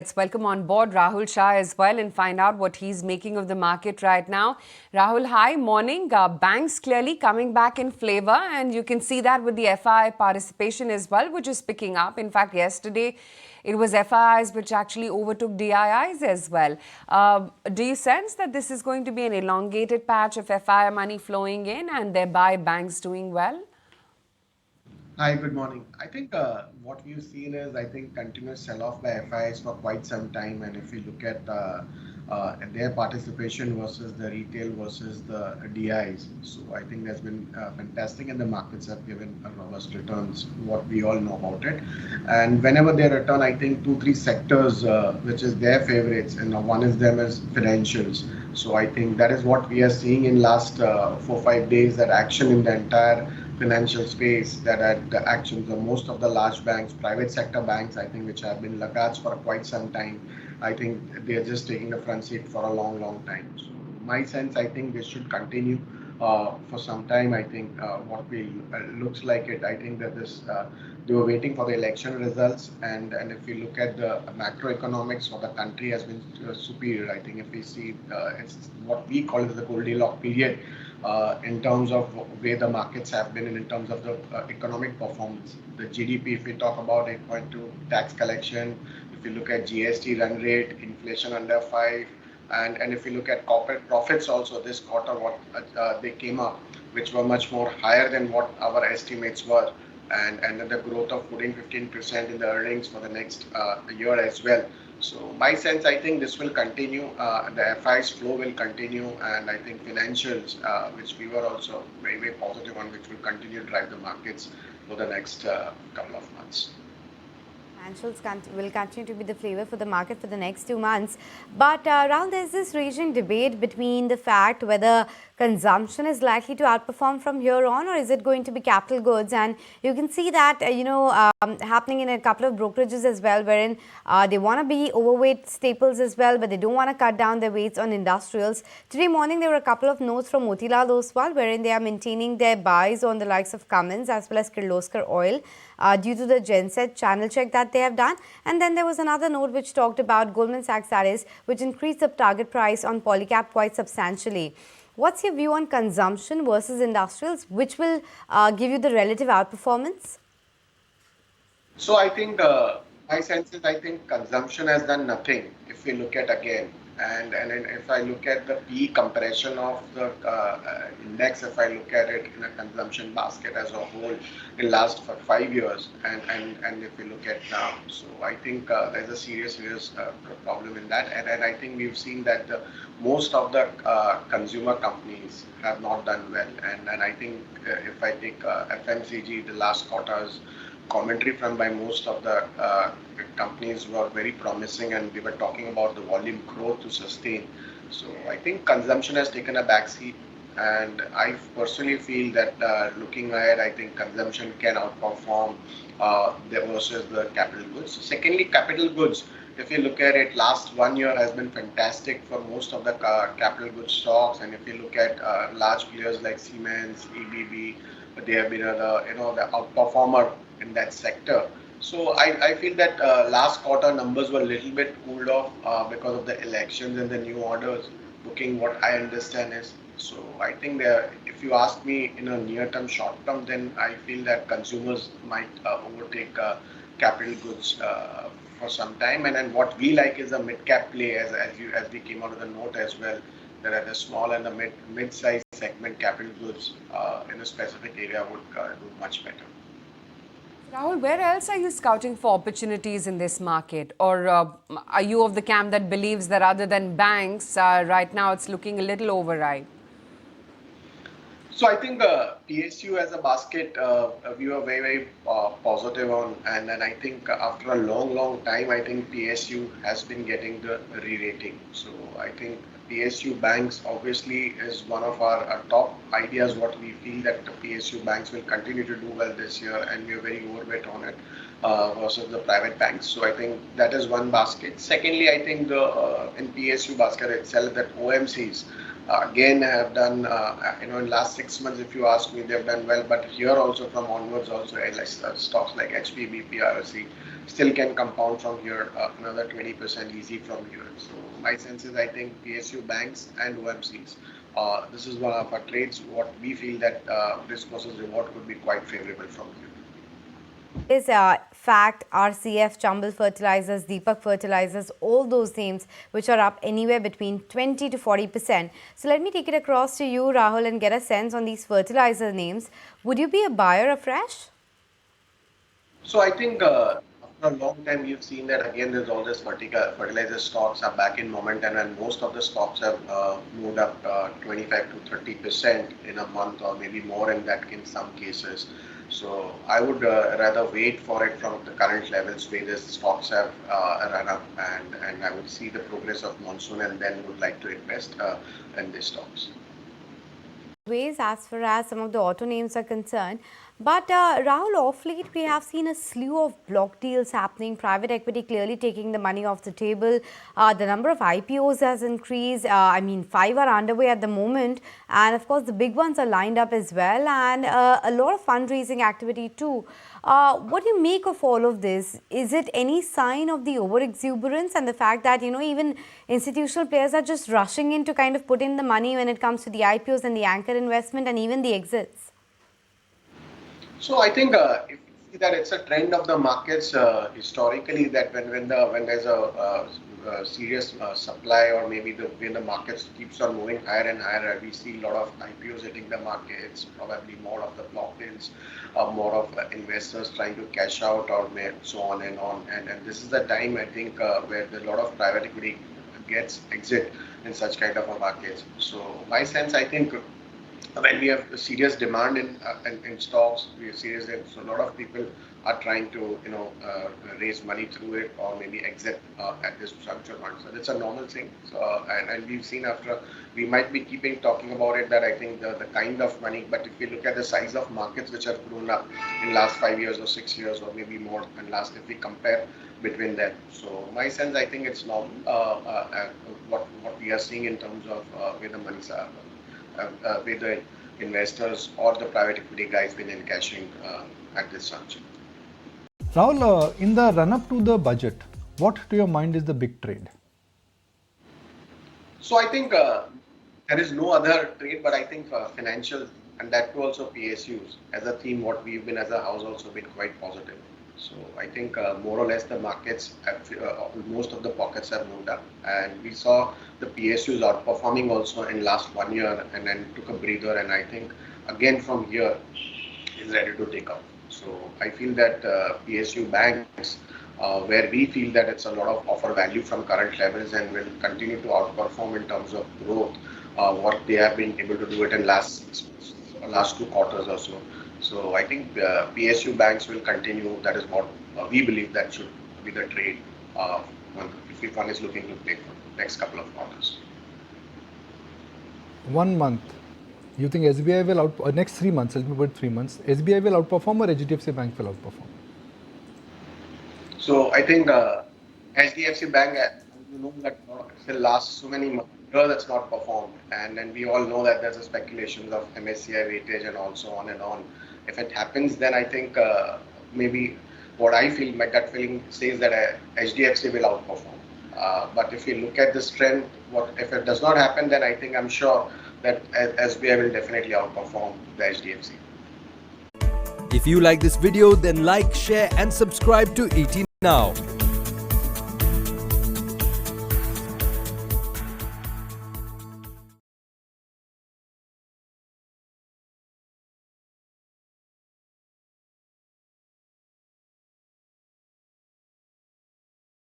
Let's welcome on board Rahul Shah as well and find out what he's making of the market right now. Rahul, hi, morning. Banks clearly coming back in flavor, and you can see that with the FII participation as well, which is picking up. In fact, yesterday it was FIIs which actually overtook DIIs as well. Do you sense that this is going to be an elongated patch of FII money flowing in and thereby banks doing well? Hi, good morning. I think what we've seen is, I think, continuous sell-off by FIs for quite some time. And if we look at their participation versus the retail versus the DIs, so I think that's been fantastic, and the markets have given a robust returns, what we all know about it. And whenever they return, I think two, three sectors, which is their favorites, and one is them is financials. So I think that is what we are seeing in last 4 5 days, that action in the entire financial space, that at the actions of most of the large banks, private sector banks, I think, which have been laggards for quite some time. I think they are just taking the front seat for a long, long time. So my sense, I think this should continue for some time. I think what we looks like it. I think that this they were waiting for the election results, and if we look at the macroeconomics for the country has been superior. I think if we see it's what we call as the Goldilocks period in terms of where the markets have been and in terms of the economic performance. The GDP, if we talk about 8.2, tax collection, if you look at GST run rate, inflation under 5, and if you look at corporate profits also this quarter, what they came up, which were much more higher than what our estimates were, and the growth of 14-15% in the earnings for the next year as well. So my sense, I think this will continue. The FI's flow will continue, and I think financials, which we were also very, very positive on, which will continue to drive the markets for the next couple of months. Financials will continue to be the flavor for the market for the next 2 months. But Rahul, there's this raging debate between the fact whether consumption is likely to outperform from here on, or is it going to be capital goods? And you can see that, happening in a couple of brokerages as well, wherein they want to be overweight staples as well, but they don't want to cut down their weights on industrials. Today morning, there were a couple of notes from Motilal Oswal, wherein they are maintaining their buys on the likes of Cummins as well as Kirloskar Oil due to the Genset channel check that they have done. And then there was another note which talked about Goldman Sachs, that is, which increased the target price on Polycab quite substantially. What's your view on consumption versus industrials? Which will give you the relative outperformance? So I think my sense is, I think consumption has done nothing if we look at again. And then if I look at the P compression of the index, if I look at it in a consumption basket as a whole in last for 5 years, and if we look at now, so I think there's a serious problem in that. And I think we've seen that most of the consumer companies have not done well. And I think if I take FMCG, the last quarters commentary from by most of the companies were very promising, and we were talking about the volume growth to sustain. So I think consumption has taken a backseat, and I personally feel that looking ahead, I think consumption can outperform versus the capital goods. Secondly, capital goods, if you look at it, last 1 year has been fantastic for most of the capital goods stocks, and if you look at large players like Siemens, EBB, they have been the outperformer in that sector. So I feel that last quarter numbers were a little bit cooled off because of the elections and the new orders booking. What I understand is, so I think that if you ask me in a near term, short term, then I feel that consumers might overtake capital goods for some time. And then what we like is a mid cap play, as we came out of the note as well, that at the small and the mid size segment capital goods in a specific area would do much better. Rahul, where else are you scouting for opportunities in this market? Or are you of the camp that believes that other than banks, right now it's looking a little overripe? So I think PSU as a basket, we were very, very positive on, and then I think after a long, long time, I think PSU has been getting the re-rating. So I think PSU banks obviously is one of our top ideas. What we feel that the PSU banks will continue to do well this year, and we are very overweight on it versus the private banks. So I think that is one basket. Secondly, I think the in PSU basket itself, that OMCs. again have done, in last 6 months, if you ask me, they've done well. But here also from onwards also, stocks like HP, BP, RSC still can compound from here, another 20% easy from here. So my sense is I think PSU banks and OMCs, this is one of our trades. What we feel that risk versus reward could be quite favorable from here. Is Fact, RCF, Chambal Fertilizers, Deepak Fertilizers, all those names which are up anywhere between 20 to 40%. So let me take it across to you, Rahul, and get a sense on these fertilizer names. Would you be a buyer afresh? So I think after a long time, we've seen that again. There's all this fertilizer stocks are back in momentum, and most of the stocks have moved up 25 to 30% in a month, or maybe more in that in some cases. So I would rather wait for it from the current levels where the stocks have run up, and I would see the progress of monsoon, and then would like to invest in these stocks. Ways as far as some of the auto names are concerned. But Rahul, off late we have seen a slew of block deals happening, private equity clearly taking the money off the table. The number of IPOs has increased. 5 are underway at the moment, and of course the big ones are lined up as well, and a lot of fundraising activity too. What do you make of all of this? Is it any sign of the over exuberance and the fact that even institutional players are just rushing in to kind of put in the money when it comes to the IPOs and the anchor investment and even the exits? So I think if you see that it's a trend of the markets historically, that when there's a serious supply, or maybe when the markets keeps on moving higher and higher, we see a lot of IPOs hitting the markets, probably more of the block deals, more of investors trying to cash out, or so on and on. And this is the time I think where a lot of private equity gets exit in such kind of a markets. So my sense, I think, when we have serious demand in stocks, we are serious. So a lot of people are trying to raise money through it, or maybe exit at this juncture. So that's a normal thing. So and we've seen after, we might be talking about it, that I think the kind of money. But if you look at the size of markets which have grown up in last 5 years or 6 years, or maybe more, and if we compare between them, so my sense, I think it's normal what we are seeing in terms of where the monies are. With the investors or the private equity guys been encashing at this juncture. Rahul, in the run-up to the budget, what to your mind is the big trade? So I think there is no other trade, but I think financial, and that too also PSUs as a theme, what we've been as a house also been quite positive. So I think more or less the markets, most of the pockets have moved up, and we saw the PSUs outperforming also in last 1 year, and then took a breather, and I think again from here is ready to take off. So I feel that PSU banks, where we feel that it's a lot of offer value from current levels, and will continue to outperform in terms of growth, what they have been able to do it in last 2 quarters or so. So I think PSU banks will continue. That is what we believe that should be the trade if one is looking to play for the next couple of quarters. 1 month, you think SBI will next 3 months, let me put 3 months, SBI will outperform or HDFC Bank will outperform? So I think HDFC Bank, that still last so many years that's not performed, and then we all know that there's a speculation of MSCI weightage and also on and on. If it happens, then I think maybe what I feel, my gut feeling says that HDFC will outperform. But if you look at this trend, if it does not happen, then I think I'm sure that SBI will definitely outperform the HDFC. If you like this video, then like, share and subscribe to ET Now.